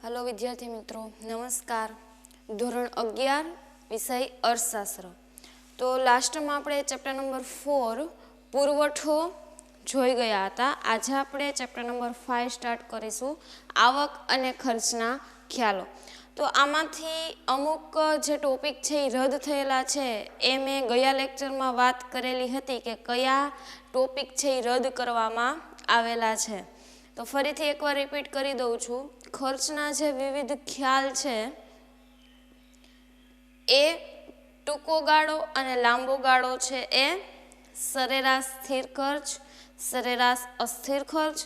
Hello विद्यार्थी मित्रों, नमस्कार। ધોરણ 11 વિષય અર્થશાસ્ત્ર। તો લાસ્ટમાં આપણે ચેપ્ટર નંબર 4 પુરવઠો જોઈ ગયા હતા। આજે આપણે ચેપ્ટર નંબર 5 સ્ટાર્ટ કરીશું, આવક અને ખર્ચના ખ્યાલો। તો આમાંથી અમુક જે ટોપિક છે એ રદ થયેલા છે એ મેં ગયા લેક્ચરમાં વાત કરેલી હતી કે કયા ટોપિક છે એ રદ કરવામાં આવેલા છે। તો ફરીથી એકવાર રિપીટ કરી દઉં છું। ખર્ચના જે વિવિધ ખ્યાલ છે એ ટૂંકો ગાળો અને લાંબો ગાળો છે એ સરેરાશ સ્થિર ખર્ચ, સરેરાશ અસ્થિર ખર્ચ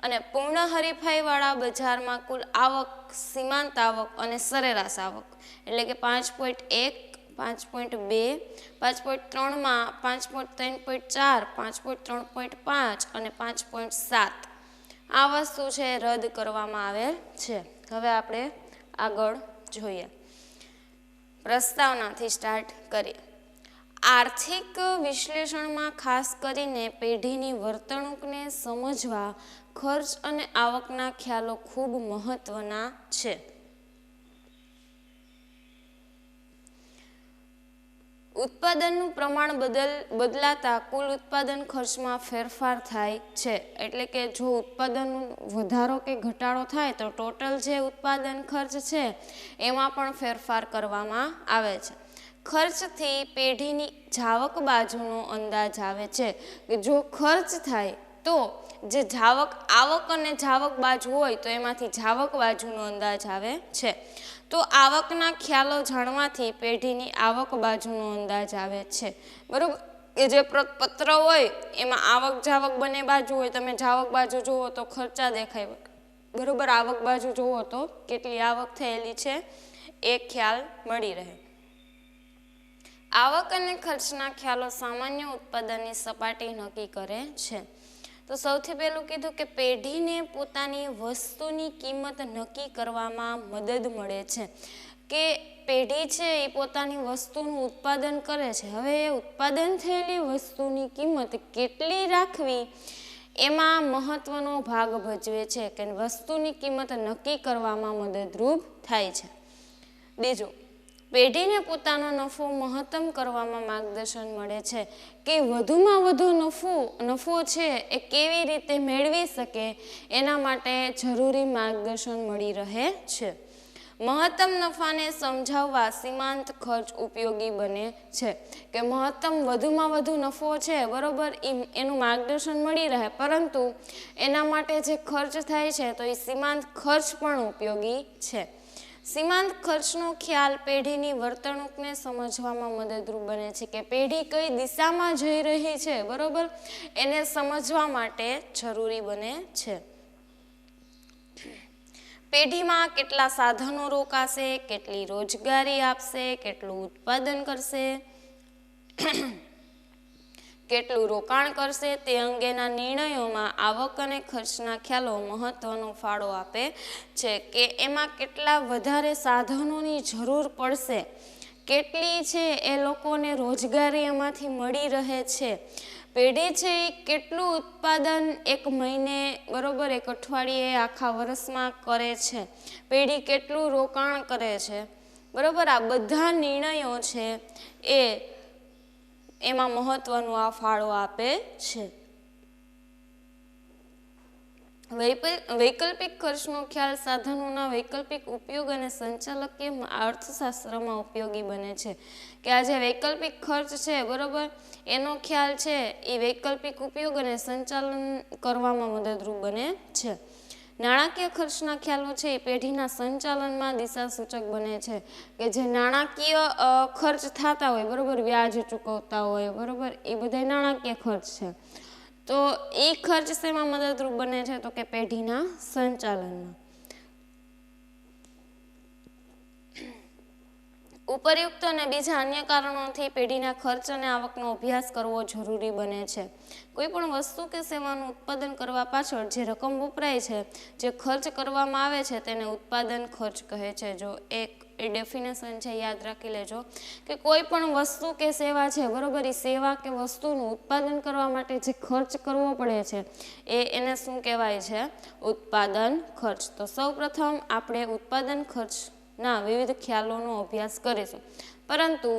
અને પૂર્ણ હરીફાઈવાળા બજારમાં કુલ આવક, સીમાંત આવક અને સરેરાશ આવક એટલે કે 5.1, 5.2, 5.3માં 5.3.4, 5.3.5 અને 5.7 આ વસ્તુ છે રદ કરવામાં આવેલ છે। હવે આપણે આગળ જોઈએ, પ્રસ્તાવનાથી સ્ટાર્ટ કરીએ। આર્થિક વિશ્લેષણમાં ખાસ કરીને પેઢીની વર્તણૂકને સમજવા ખર્ચ અને આવકના ખ્યાલો ખૂબ મહત્વના છે। ઉત્પાદનનું પ્રમાણ બદલાતા કુલ ઉત્પાદન ખર્ચમાં ફેરફાર થાય છે। એટલે કે જો ઉત્પાદનનું વધારો કે ઘટાડો થાય તો ટોટલ જે ઉત્પાદન ખર્ચ છે એમાં પણ ફેરફાર કરવામાં આવે છે। ખર્ચથી પેઢીની જાવક બાજુનો અંદાજ આવે છે કે જો ખર્ચ થાય તો જે આવક અને જાવક બાજુ હોય તો એમાંથી જાવક બાજુનો અંદાજ આવે છે। તો આવકના ખ્યાલો જાણવાથી પેઢીની આવક બાજુનો અંદાજ આવે છે, બરોબર। એ જે પત્ર હોય એમાં આવક જાવક બંને બાજુ હોય, તમે જાવક બાજુ જુઓ તો ખર્ચા દેખાય, બરોબર। આવક બાજુ જુઓ તો કેટલી આવક થયેલી છે એ ખ્યાલ મળી રહે। આવક અને ખર્ચના ખ્યાલો સામાન્ય ઉત્પાદનની સપાટી નક્કી કરે છે। તો સૌથી પહેલું કીધું કે પેઢીને પોતાની વસ્તુની કિંમત નક્કી કરવામાં મદદ મળે છે કે પેઢી છે એ પોતાની વસ્તુનું ઉત્પાદન કરે છે, હવે એ ઉત્પાદન થયેલી વસ્તુની કિંમત કેટલી રાખવી એમાં મહત્વનો ભાગ ભજવે છે કે વસ્તુની કિંમત નક્કી કરવામાં મદદરૂપ થાય છે। બીજું, પેઢીને પોતાનો નફો મહત્તમ કરવામાં માર્ગદર્શન મળે છે કે વધુમાં વધુ નફો છે એ કેવી રીતે મેળવી શકે એના માટે જરૂરી માર્ગદર્શન મળી રહે છે। મહત્તમ નફાને સમજાવવા સીમાંત ખર્ચ ઉપયોગી બને છે કે મહત્તમ વધુમાં વધુ નફો છે, બરોબર, એનું માર્ગદર્શન મળી રહે, પરંતુ એના માટે જે ખર્ચ થાય છે તો એ સીમાંત ખર્ચ પણ ઉપયોગી છે। સીમાંત ખર્ચનો ખ્યાલ પેઢીની વર્તણૂકને સમજવામાં મદદરૂપ બને છે કે પેઢી કઈ દિશામાં જઈ રહી છે, બરોબર, એને સમજવા માટે જરૂરી બને છે। પેઢીમાં કેટલા સાધનો રોકાશે, કેટલી રોજગારી આપશે, કેટલું ઉત્પાદન કરશે, કેટલું રોકાણ કરશે તે અંગેના નિર્ણયોમાં આવક અને ખર્ચના ખ્યાલો મહત્વનો ફાળો આપે છે કે એમાં કેટલા વધારે સાધનોની જરૂર પડશે, કેટલી છે એ લોકોને રોજગારી એમાંથી મળી રહે છે, પેઢી છે એ કેટલું ઉત્પાદન એક મહિને, બરોબર, એક અઠવાડિયે, આખા વર્ષમાં કરે છે, પેઢી કેટલું રોકાણ કરે છે, બરોબર, આ બધા નિર્ણયો છે એ એમાં મહત્વનો આ ફાળો આપે છે। વૈકલ્પિક ખર્ચનો ખ્યાલ સાધનોના વૈકલ્પિક ઉપયોગ અને સંચાલકીય અર્થશાસ્ત્રમાં ઉપયોગી બને છે કે આ જે વૈકલ્પિક ખર્ચ છે, બરોબર, એનો ખ્યાલ છે એ વૈકલ્પિક ઉપયોગ અને સંચાલન કરવામાં મદદરૂપ બને છે। નાણાકીય ખર્ચના ખ્યાલો છે એ પેઢીના સંચાલનમાં દિશાસૂચક બને છે કે જે નાણાકીય ખર્ચ થતા હોય, બરોબર, વ્યાજ ચૂકવતા હોય, બરોબર, એ બધા નાણાકીય ખર્ચ છે, તો એ ખર્ચ શેમાં મદદરૂપ બને છે તો કે પેઢીના સંચાલનમાં। ઉપરયુક્ત અને બીજા અન્ય કારણોથી પેઢીના ખર્ચ અને આવકનો અભ્યાસ કરવો જરૂરી બને છે। કોઈ પણ વસ્તુ કે સેવાનું ઉત્પાદન કરવા પાછળ જે રકમ વપરાય છે, જે ખર્ચ કરવામાં આવે છે તેને ઉત્પાદન ખર્ચ કહે છે। જો એક એ ડેફિનેશન છે યાદ રાખી લેજો કે કોઈ પણ વસ્તુ કે સેવા છે બરોબર, એ સેવા કે વસ્તુનું ઉત્પાદન કરવા માટે જે ખર્ચ કરવો પડે છે એને શું કહેવાય છે? ઉત્પાદન ખર્ચ. તો સૌપ્રથમ આપણે ઉત્પાદન ખર્ચના વિવિધ ખ્યાલોનો અભ્યાસ કરીશું, પરંતુ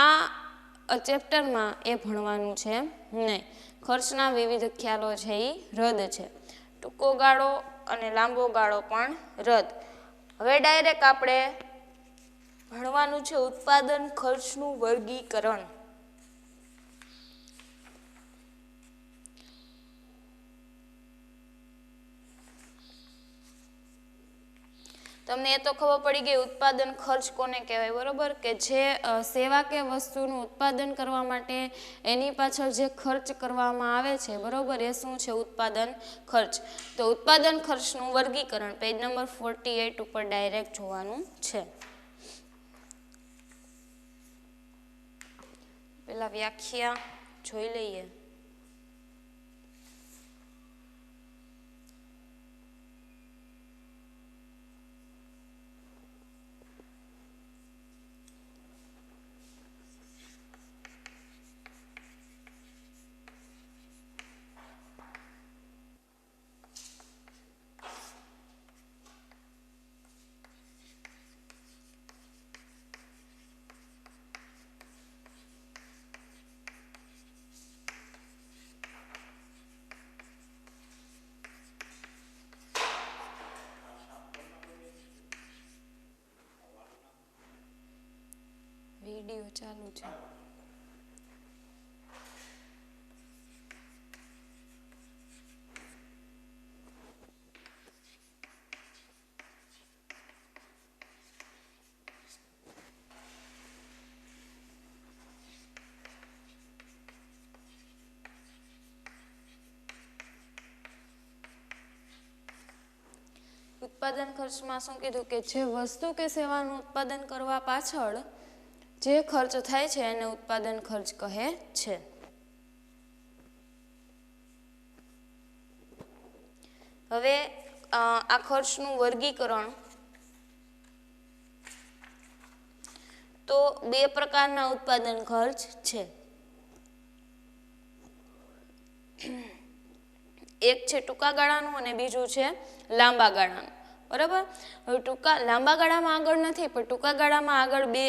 આ ચેપ્ટરમાં એ ભણવાનું છે નહીં. ખર્ચના વિવિધ ખ્યાલો છે એ રદ છે, ટૂંકો ગાળો અને લાંબો ગાળો પણ રદ. હવે ડાયરેક્ટ આપણે ભણવાનું છે ઉત્પાદન ખર્ચનું વર્ગીકરણ. તમને એ તો ખબર પડી ગઈ ઉત્પાદન ખર્ચ કોને કહેવાય બરોબર, કે જે સેવા કે વસ્તુનું ઉત્પાદન કરવા માટે એની પાછળ જે ખર્ચ કરવામાં આવે છે બરોબર, એ શું છે? ઉત્પાદન ખર્ચ. તો ઉત્પાદન ખર્ચનું વર્ગીકરણ પેજ નંબર 48 ઉપર ડાયરેક્ટ જોવાનું છે. પેલા વ્યાખ્યા જોઈ લઈએ. વિડીયો ચાલુ છે. ઉત્પાદન ખર્ચમાં શું કીધું કે જે વસ્તુ કે સેવાનું ઉત્પાદન કરવા પાછળ જે ખર્ચ થાય છે એને ઉત્પાદન ખર્ચ કહે છે. હવે આ ખર્ચનું વર્ગીકરણ તો બે પ્રકારના ઉત્પાદન ખર્ચ છે. એક છે ટૂંકા ગાળાનું અને બીજું છે લાંબા ગાળાનું બરાબર. હવે લાંબા ગાળામાં આગળ નથી, પણ ટૂંકા ગાળામાં આગળ બે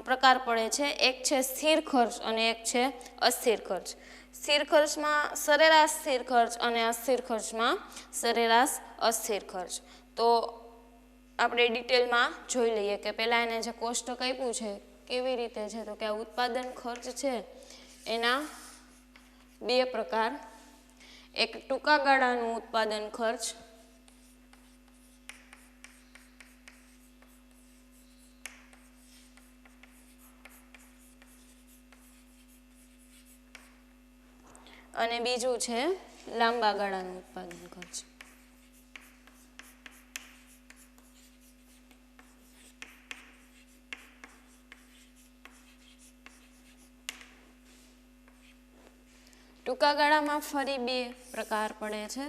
પ્રકાર પડે છે. એક છે સ્થિર ખર્ચ અને એક છે અસ્થિર ખર્ચ. સ્થિર ખર્ચમાં સરેરાશ સ્થિર ખર્ચ અને અસ્થિર ખર્ચમાં સરેરાશ અસ્થિર ખર્ચ. તો આપણે ડિટેલમાં જોઈ લઈએ કે પહેલાં એને જે કોષ્ટક આપ્યું છે કેવી રીતે છે, તો કે આ ઉત્પાદન ખર્ચ છે એના બે પ્રકાર. એક ટૂંકા ગાળાનું ઉત્પાદન ખર્ચ અને બીજું છે લાંબા ગાળાનું ઉત્પાદન ખર્ચ. ટૂંકા ગાળામાં ફરી બે પ્રકાર પડે છે,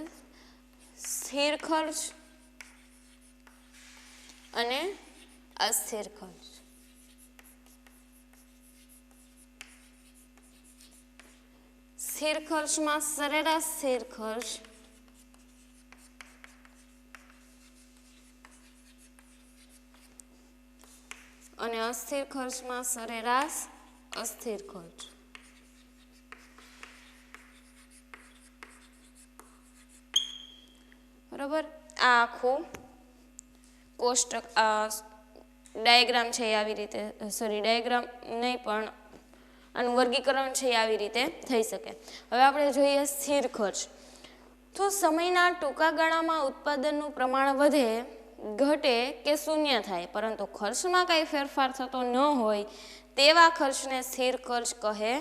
સ્થિર ખર્ચ અને અસ્થિર ખર્ચ. સ્થિર ખર્ચમાં સરેરાશ સ્થિર ખર્ચ અને અસ્થિર ખર્ચમાં સરેરાશ અસ્થિર ખર્ચ. બરાબર. આ આખું કોષ્ટક ડાયાગ્રામ છે આવી રીતે, સોરી ડાયાગ્રામ નહીં પણ આનું વર્ગીકરણ છે આવી રીતે થઈ શકે. હવે આપણે જોઈએ સ્થિર ખર્ચ. તો સમયના ટૂંકા ગાળામાં ઉત્પાદનનું પ્રમાણ વધે, ઘટે કે શૂન્ય થાય, પરંતુ ખર્ચમાં કાંઈ ફેરફાર થતો ન હોય તેવા ખર્ચને સ્થિર ખર્ચ કહે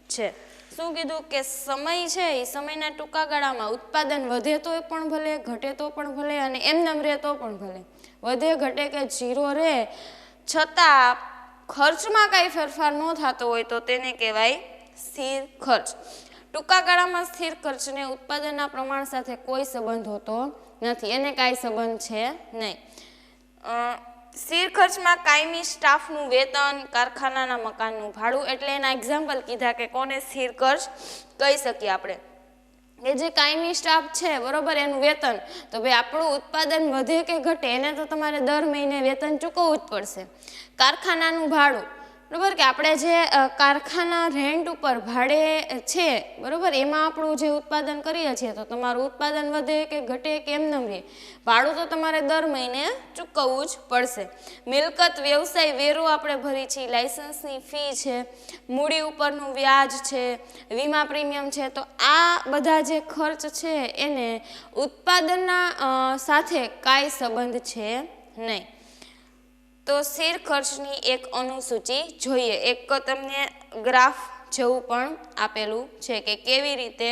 છે. શું કીધું કે સમય છે એ સમયના ટૂંકા ગાળામાં ઉત્પાદન વધે તો પણ ભલે, ઘટે તો પણ ભલે અને એમનેમ રહે તો પણ ભલે, વધે ઘટે કે ઝીરો રહે છતાં ખર્ચમાં કાંઈ ફેરફાર ન થતો હોય તો તેને કહેવાય સ્થિર ખર્ચ. ટૂંકા ગાળામાં સ્થિર ખર્ચને ઉત્પાદનના પ્રમાણ સાથે કોઈ સંબંધ હોતો નથી, એને કાંઈ સંબંધ છે નહીં. સ્થિર ખર્ચમાં કાયમી સ્ટાફનું વેતન, કારખાનાના મકાનનું ભાડું, એટલે એના એક્ઝામ્પલ કીધા કે કોને સ્થિર ખર્ચ કહી શકીએ આપણે, કે જે કાયમી સ્ટાફ છે બરોબર, એનું વેતન, તો ભાઈ આપણું ઉત્પાદન વધે કે ઘટે એને તો તમારે દર મહિને વેતન ચૂકવવું જ પડશે. કારખાનાનું ભાડું, બરાબર, કે આપણે જે કારખાના રેન્ટ ઉપર ભાડે છે બરાબર, એમાં આપણું જે ઉત્પાદન કરીએ છીએ તો તમારું ઉત્પાદન વધે કે ઘટે કે એમ ન રહે, ભાડું તો તમારે દર મહિને ચૂકવવું જ પડશે. મિલકત વ્યવસાય વેરો આપણે ભરી છીએ, લાઇસન્સની ફી છે, મૂડી ઉપરનું વ્યાજ છે, વીમા પ્રીમિયમ છે, તો આ બધા જે ખર્ચ છે એને ઉત્પાદનના સાથે કાંઈ સંબંધ છે નહીં. તો સ્થિર ખર્ચની એક અનુસૂચિ જોઈએ. એક તમને ગ્રાફ જેવું પણ આપેલું છે કે કેવી રીતે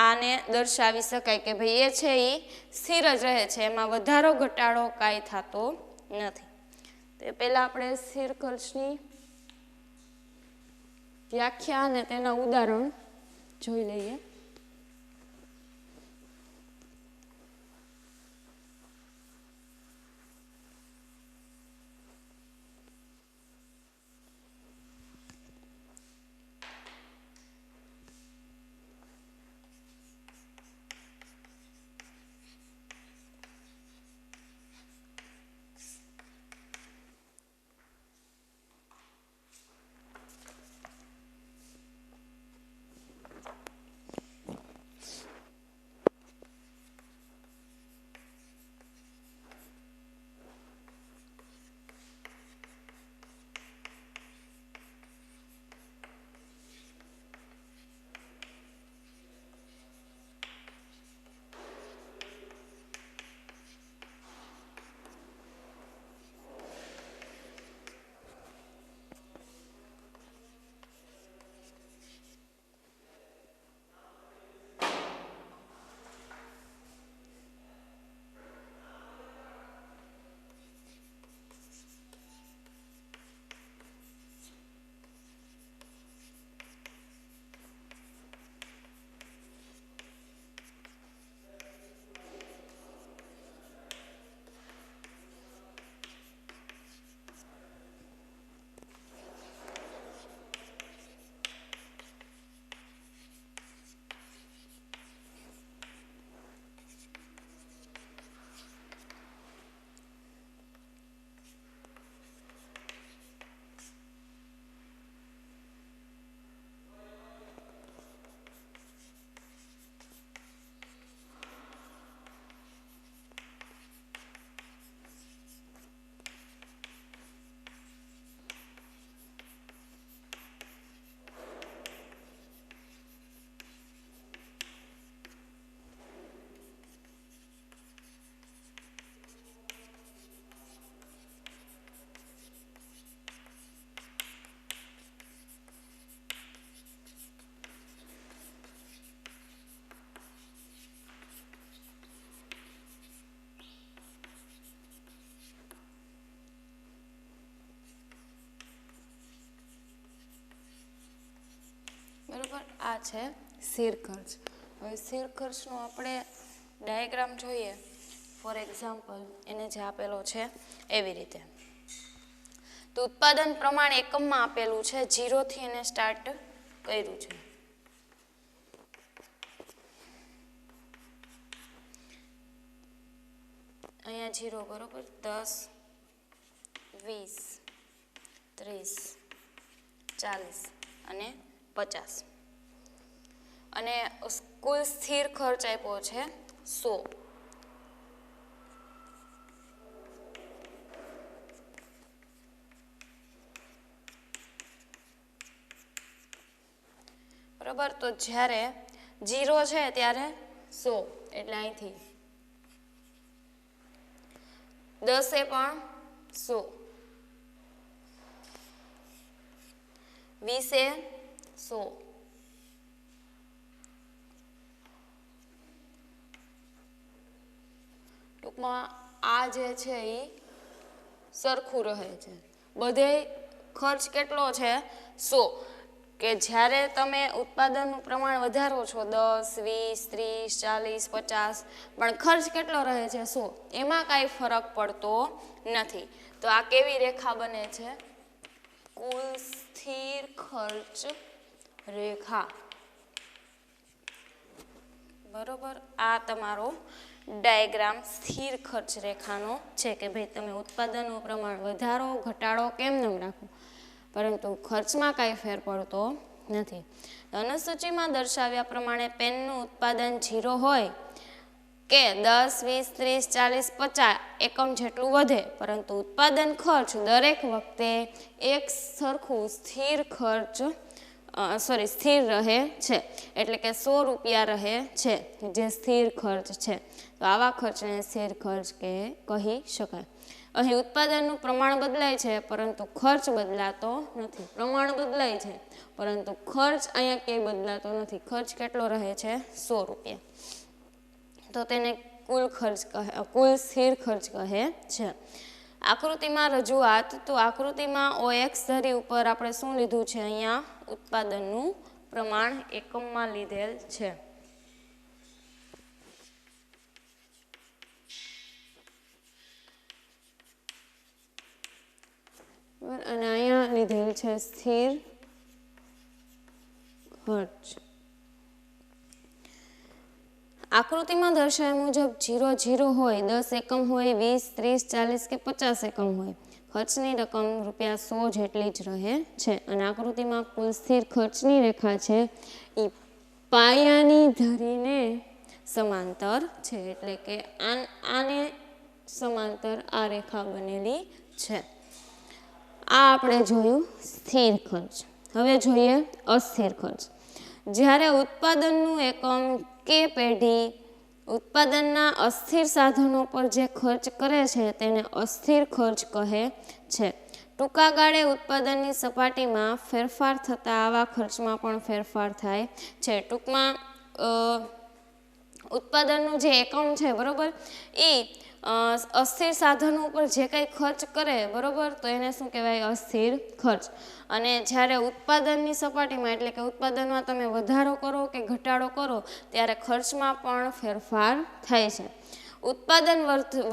આને દર્શાવી શકાય કે ભાઈ એ છે એ સ્થિર જ રહે છે, એમાં વધારો ઘટાડો કાંઈ થતો નથી. તો પહેલાં આપણે સ્થિર ખર્ચની વ્યાખ્યા અને તેના ઉદાહરણ જોઈ લઈએ. બરાબર, આ છે સ્થિર ખર્ચ. હવે સ્થિર ખર્ચનો આપણે ડાયાગ્રામ જોઈએ. ફોર એક્ઝામ્પલ એને જે આપેલો છે એવી રીતે. તો ઉત્પાદન પ્રમાણ એકમમાં આપેલું છે, 0 થી એને સ્ટાર્ટ કર્યું છે. અહીંયા 0 બરોબર, 10, 20, 30, 40 અને 50, અને કુલ સ્થિર ખર્ચ આપ્યો છે 100. બરાબર, તો જ્યારે 0 છે ત્યારે 100, એટલે અહીંથી 10 એ પણ 100, 20 એ 100, ટૂંકમાં આ જે છે એ સરખું રહે છે. બધે ખર્ચ કેટલો છે 100, કે જ્યારે તમે ઉત્પાદનનું પ્રમાણ વધારો છો 10, 20, 30, 40, 50, પણ ખર્ચ કેટલો રહે છે 100, એમાં કાંઈ ફરક પડતો નથી. તો આ કેવી રેખા બને છે? કુલ સ્થિર ખર્ચ રેખા, બરોબર. આ તમારો ડાયાગ્રામ સ્થિર ખર્ચ રેખાનો છે કે ભાઈ તમે ઉત્પાદનનું પ્રમાણ વધારો ઘટાડો કેમ ન રાખો, પરંતુ ખર્ચમાં કાંઈ ફેર પડતો નથી. અનુસૂચિમાં દર્શાવ્યા પ્રમાણે પેનનું ઉત્પાદન 0 હોય કે 10, 20, 30, 40, 50 એકમ જેટલું વધે, પરંતુ ઉત્પાદન ખર્ચ દરેક વખતે એક સરખું સ્થિર ખર્ચ સ્થિર રહે છે, એટલે કે 100 રૂપિયા રહે છે, જે સ્થિર ખર્ચ છે. તો આવા ખર્ચને સ્થિર ખર્ચ કહી શકાય. અહીં ઉત્પાદનનું પ્રમાણ બદલાય છે, પરંતુ ખર્ચ બદલાતો નથી. પ્રમાણ બદલાય છે, પરંતુ ખર્ચ અહીંયા ક્યાંય બદલાતો નથી. ખર્ચ કેટલો રહે છે? 100 રૂપિયા. તો તેને કુલ સ્થિર ખર્ચ કહે છે. આકૃતિમાં રજૂઆત, તો આકૃતિમાં OX ધરી ઉપર આપણે શું લીધું છે? અહીંયા ઉત્પાદનનું પ્રમાણ એકમમાં લીધેલ છે. અને અહીંયા લીધેલ છે સ્થિર ખર્ચ. આકૃતિમાં દર્શાવ્યા મુજબ 0, 0 હોય, 10 એકમ હોય, 20, 30, 40 કે 50 એકમ હોય, ખર્ચની રકમ ₹100 જેટલી જ રહે છે. અને આકૃતિમાં કુલ સ્થિર ખર્ચની રેખા છે એ પાયાની ધરીને સમાંતર છે, એટલે કે આને સમાંતર આ રેખા બનેલી છે. આ આપણે જોયું સ્થિર ખર્ચ. હવે જોઈએ અસ્થિર ખર્ચ. જ્યારે ઉત્પાદનનું એકમ કે પેઢી ઉત્પાદનના અસ્થિર સાધનો પર જે ખર્ચ કરે છે તેને અસ્થિર ખર્ચ કહે છે. ટૂંકા ગાળે ઉત્પાદનની સપાટીમાં ફેરફાર થતા આવા ખર્ચમાં પણ ફેરફાર થાય છે. ટૂંકમાં ઉત્પાદનનું જે એકમ છે, બરોબર, એ અસ્થિર સાધનો ઉપર જે કંઈ ખર્ચ કરે, બરોબર, તો એને શું કહેવાય? અસ્થિર ખર્ચ. અને જ્યારે ઉત્પાદનની સપાટીમાં, એટલે કે ઉત્પાદનમાં તમે વધારો કરો કે ઘટાડો કરો, ત્યારે ખર્ચમાં પણ ફેરફાર થાય છે. ઉત્પાદન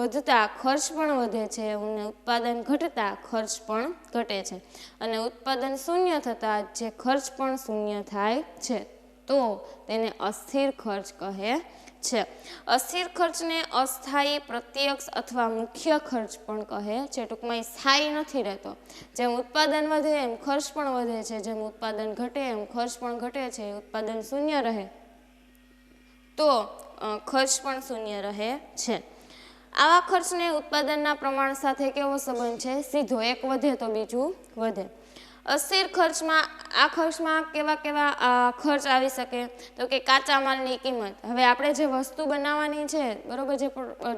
વધતા ખર્ચ પણ વધે છે અને ઉત્પાદન ઘટતા ખર્ચ પણ ઘટે છે. અને ઉત્પાદન શૂન્ય થતાં જે ખર્ચ પણ શૂન્ય થાય છે, તો તેને અસ્થિર ખર્ચ કહે છે. અસ્થિર ખર્ચને અસ્થાયી, પ્રત્યક્ષ અથવા મુખ્ય ખર્ચ પણ કહે છે. ટૂંકમાં સ્થાયી નથી રહેતો. જેમ ઉત્પાદન વધે એમ ખર્ચ પણ વધે છે, જેમ ઉત્પાદન ઘટે એમ ખર્ચ પણ ઘટે છે. ઉત્પાદન શૂન્ય રહે તો ખર્ચ પણ શૂન્ય રહે છે. આવા ખર્ચને ઉત્પાદનના પ્રમાણ સાથે કેવો સંબંધ છે? સીધો. એક વધે તો બીજું વધે. અસ્થિર ખર્ચમાં, આ ખર્ચમાં કેવા ખર્ચ આવી શકે? તો કે કાચા માલની કિંમત. હવે આપણે જે વસ્તુ બનાવવાની છે, બરોબર,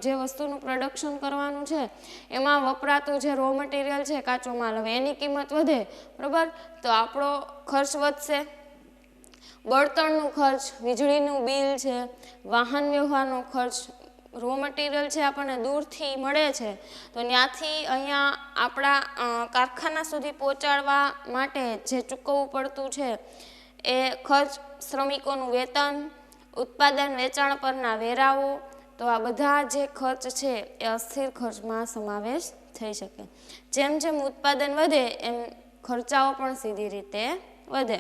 જે વસ્તુનું પ્રોડક્શન કરવાનું છે, એમાં વપરાતું જે રો મટીરિયલ છે, કાચો માલ, હવે એની કિંમત વધે, બરોબર, તો આપણો ખર્ચ વધશે. બળતણનું ખર્ચ, વીજળીનું બિલ છે, વાહન વ્યવહારનો ખર્ચ, રો મટીરિયલ છે આપણને દૂરથી મળે છે, તો ત્યાંથી અહીંયા આપણા કારખાના સુધી પહોંચાડવા માટે જે ચૂકવવું પડતું છે એ ખર્ચ, શ્રમિકોનું વેતન, ઉત્પાદન વેચાણ પરના વેરાઓ, તો આ બધા જે ખર્ચ છે એ અસ્થિર ખર્ચમાં સમાવેશ થઈ શકે. જેમ જેમ ઉત્પાદન વધે એમ ખર્ચાઓ પણ સીધી રીતે વધે.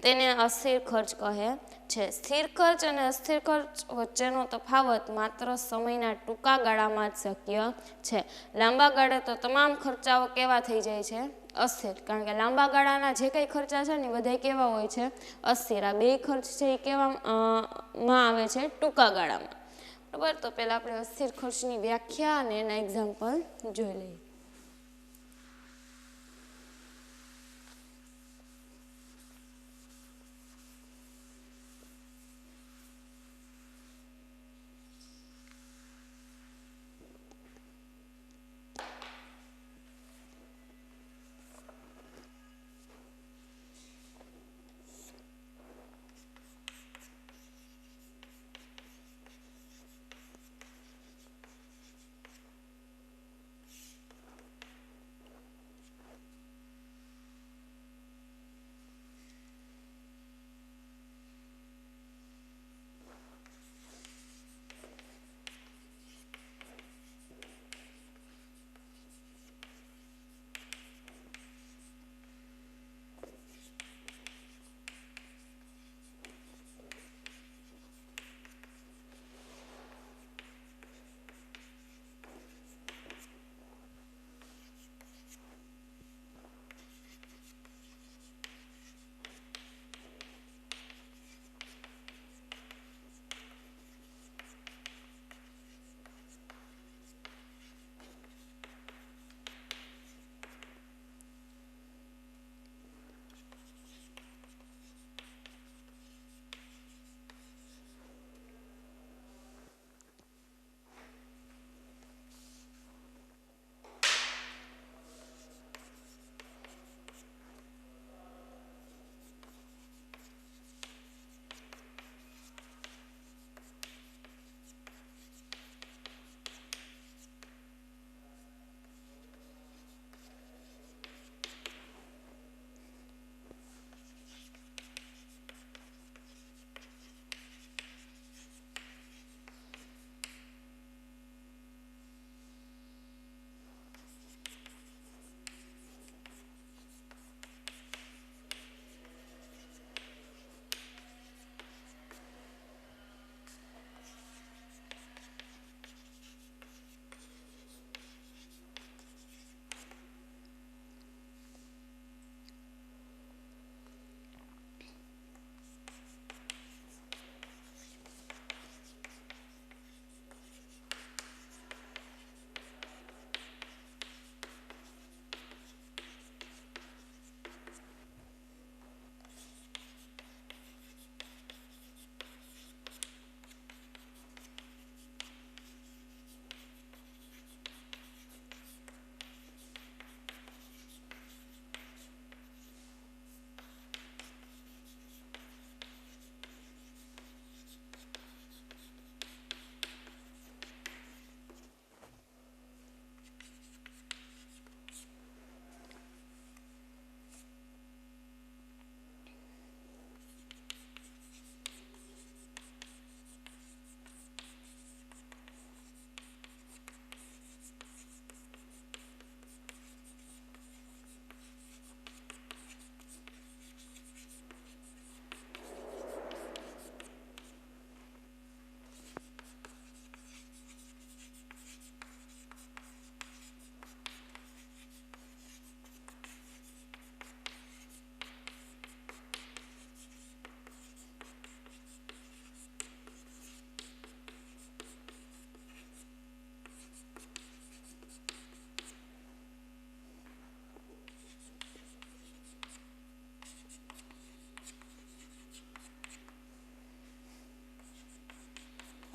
તેને અસ્થિર ખર્ચ કહે છે. સ્થિર ખર્ચ અને અસ્થિર ખર્ચ વચ્ચેનો તફાવત માત્ર સમયના ટૂંકા ગાળામાં જ શક્ય છે. લાંબા ગાળે તો તમામ ખર્ચાઓ કેવા થઈ જાય છે? અસ્થિર. કારણ કે લાંબા ગાળાના જે કંઈ ખર્ચા છે ને એ બધા કેવા હોય છે? અસ્થિર. આ બે ખર્ચ છે એ કેવામાં આવે છે? ટૂંકા ગાળામાં. બરાબર. તો પહેલાં આપણે અસ્થિર ખર્ચની વ્યાખ્યા અને એના એક્ઝામ્પલ જોઈ લઈએ.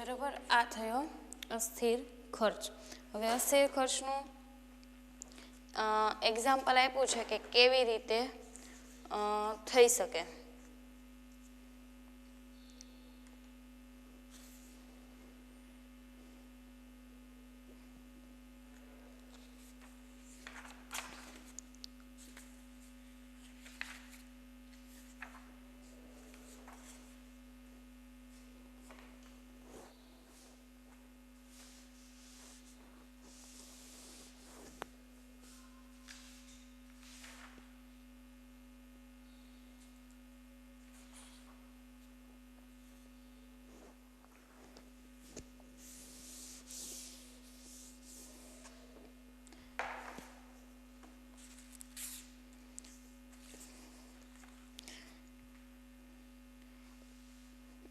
બરાબર, આ થયો અસ્થિર ખર્ચ. હવે અસ્થિર ખર્ચનું એક્ઝામ્પલ આપ્યું છે કે કેવી રીતે થઈ શકે.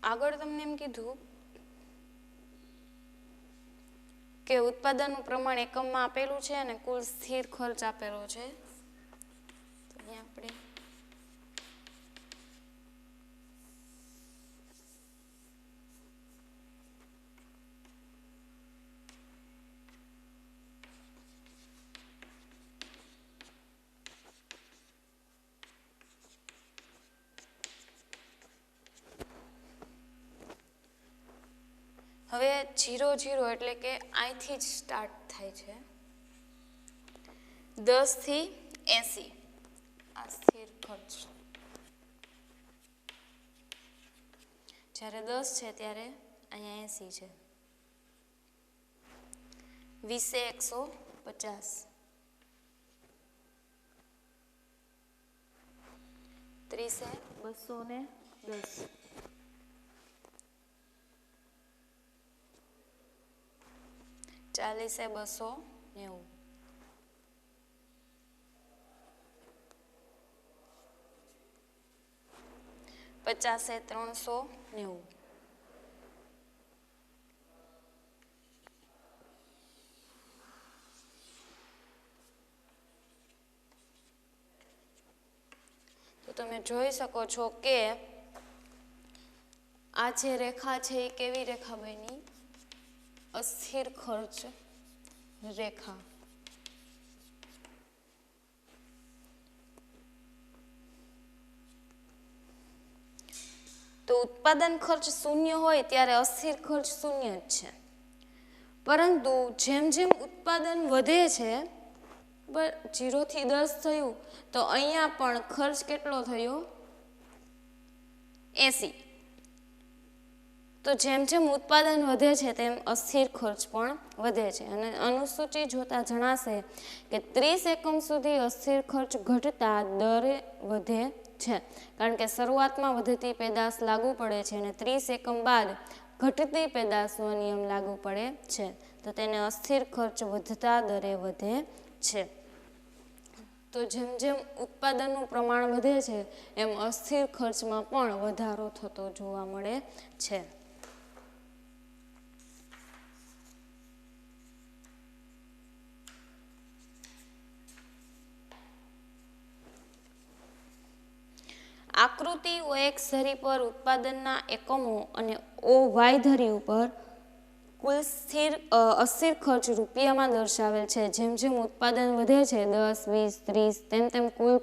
આગળ તમને એમ કીધું કે ઉત્પાદનનું પ્રમાણ એકમમાં આપેલું છે અને કુલ સ્થિર ખર્ચ આપેલો છે. તો અહીંયા આપણે હવે 0 0 એટલે કે અહીંથી જ સ્ટાર્ટ થાય છે. 10 થી 80 આ સ્થિર ખર્ચ. જ્યારે 10 છે ત્યારે અહીંયા 80 છે. 20 એ 150, 30 એ 210, 40 એ 290, 50 એ 390, તો તમે જોઈ શકો છો કે આ જે રેખા છે એ કેવી રેખા બની? અસ્થિર ખર્ચ રેખા. તો ઉત્પાદન ખર્ચ શૂન્ય હોય ત્યારે અસ્થિર ખર્ચ શૂન્ય જ છે, પરંતુ જેમ જેમ ઉત્પાદન વધે છે, 0 થી 10 થયું તો અહીંયા પણ ખર્ચ કેટલો થયો? 80. તો જેમ જેમ ઉત્પાદન વધે છે તેમ અસ્થિર ખર્ચ પણ વધે છે. અને અનુસૂચિ જોતા જણાશે કે 30 એકમ સુધી અસ્થિર ખર્ચ ઘટતા દરે વધે છે, કારણ કે શરૂઆતમાં વધતી પેદાશ લાગુ પડે છે અને 30 એકમ બાદ ઘટતી પેદાશનો નિયમ લાગુ પડે છે, તો તેને અસ્થિર ખર્ચ વધતા દરે વધે છે. તો જેમ જેમ ઉત્પાદનનું પ્રમાણ વધે છે એમ અસ્થિર ખર્ચમાં પણ વધારો થતો જોવા મળે છે. આકૃતિ OX ધરી પર ઉત્પાદનના એકમો અને OY ધરી ઉપર કુલ અસ્થિર ખર્ચ રૂપિયામાં દર્શાવેલ છે. જેમ જેમ ઉત્પાદન વધે છે 10, 20, 30 તેમ તેમ કુલ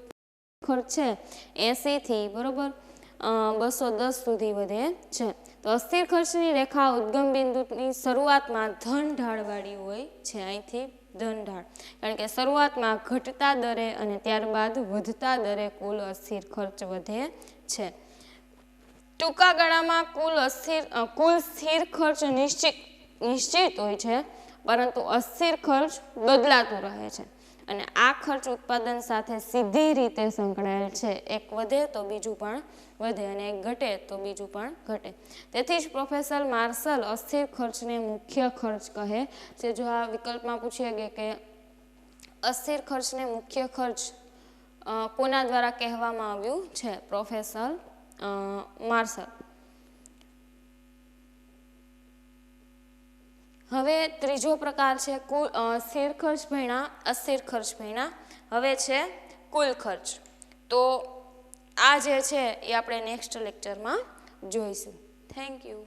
ખર્ચ છે 80 થી બરોબર 210 સુધી વધે છે. તો અસ્થિર ખર્ચની રેખા ઉદ્ગમ બિંદુની શરૂઆતમાં ધન ઢાળવાળી હોય છે. અહીંથી ધન ઢાળ, કારણ કે શરૂઆતમાં ઘટતા દરે અને ત્યારબાદ વધતા દરે કુલ અસ્થિર ખર્ચ વધે છે. ટૂંકા ગાળામાં કુલ સ્થિર ખર્ચ નિશ્ચિત હોય છે, પરંતુ અસ્થિર ખર્ચ બદલાતું રહે છે અને આ ખર્ચ ઉત્પાદન સાથે સીધી રીતે સંકળાયેલ છે. એક વધે તો બીજું પણ વધે અને એક ઘટે તો બીજું પણ ઘટે. તેથી જ પ્રોફેસર માર્શલ અસ્થિર ખર્ચને મુખ્ય ખર્ચ કહે છે. જો આ વિકલ્પમાં પૂછીએ કે અસ્થિર ખર્ચને મુખ્ય ખર્ચ કોના દ્વારા કહેવામાં આવ્યું છે? Professor Marshall. હવે ત્રીજો પ્રકાર છે સ્થિર ખર્ચ ભણ્યા, અસ્થિર ખર્ચ ભણ્યા. હવે છે કુલ ખર્ચ. તો આ જે છે એ આપણે નેક્સ્ટ લેક્ચરમાં જોઈશું. Thank you.